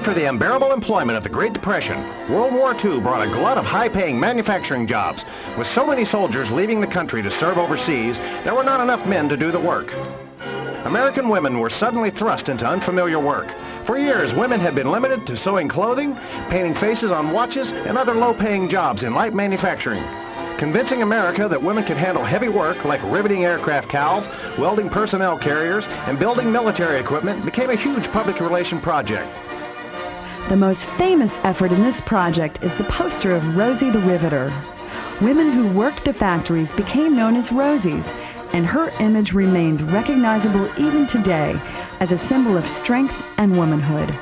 After the unbearable employment of the Great Depression, World War II brought a glut of high-paying manufacturing jobs. With so many soldiers leaving the country to serve overseas, there were not enough men to do the work. American women were suddenly thrust into unfamiliar work. For years, women had been limited to sewing clothing, painting faces on watches, and other low-paying jobs in light manufacturing. Convincing America that women could handle heavy work like riveting aircraft cowls, welding personnel carriers, and building military equipment became a huge public relation project. The most famous effort in this project is the poster of Rosie the Riveter. Women who worked the factories became known as Rosies, and her image remains recognizable even today as a symbol of strength and womanhood.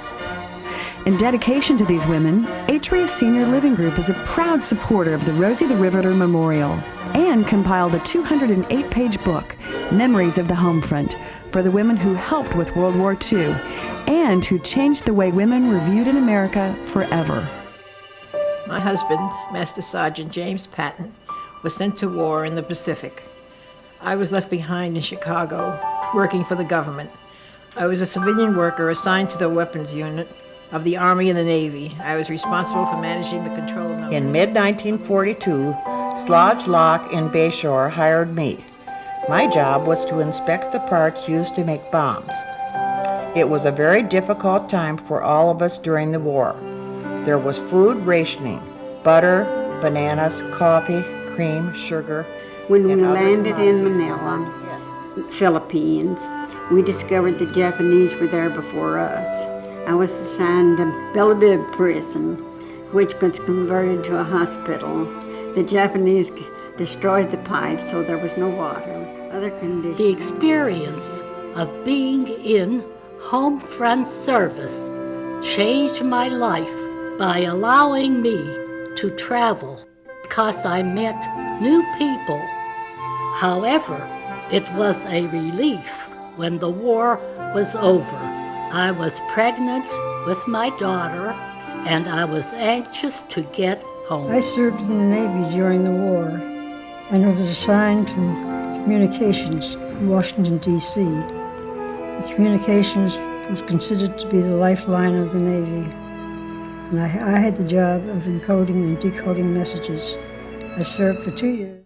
In dedication to these women, Atria Senior Living Group is a proud supporter of the Rosie the Riveter Memorial and compiled a 208-page book, Memories of the Homefront, for the women who helped with World War II and who changed the way women were viewed in America forever. My husband, Master Sergeant James Patton, was sent to war in the Pacific. I was left behind in Chicago, working for the government. I was a civilian worker assigned to the weapons unit of the Army and the Navy. I was responsible for managing the control of... In mid-1942, Slodge Lock in Bayshore hired me. My job was to inspect the parts used to make bombs. It was a very difficult time for all of us during the war. There was food rationing, butter, bananas, coffee, cream, sugar. When we landed in Manila, Philippines, we discovered the Japanese were there before us. I was assigned to Bilibid prison, which was converted to a hospital. The Japanese destroyed the pipes, so there was no water. Other conditions. The experience of being in home front service changed my life by allowing me to travel because I met new people. However, it was a relief when the war was over. I was pregnant with my daughter, and I was anxious to get home. I served in the Navy during the war, and was assigned to communications in Washington, D.C. The communications was considered to be the lifeline of the Navy, and I had the job of encoding and decoding messages. I served for 2 years.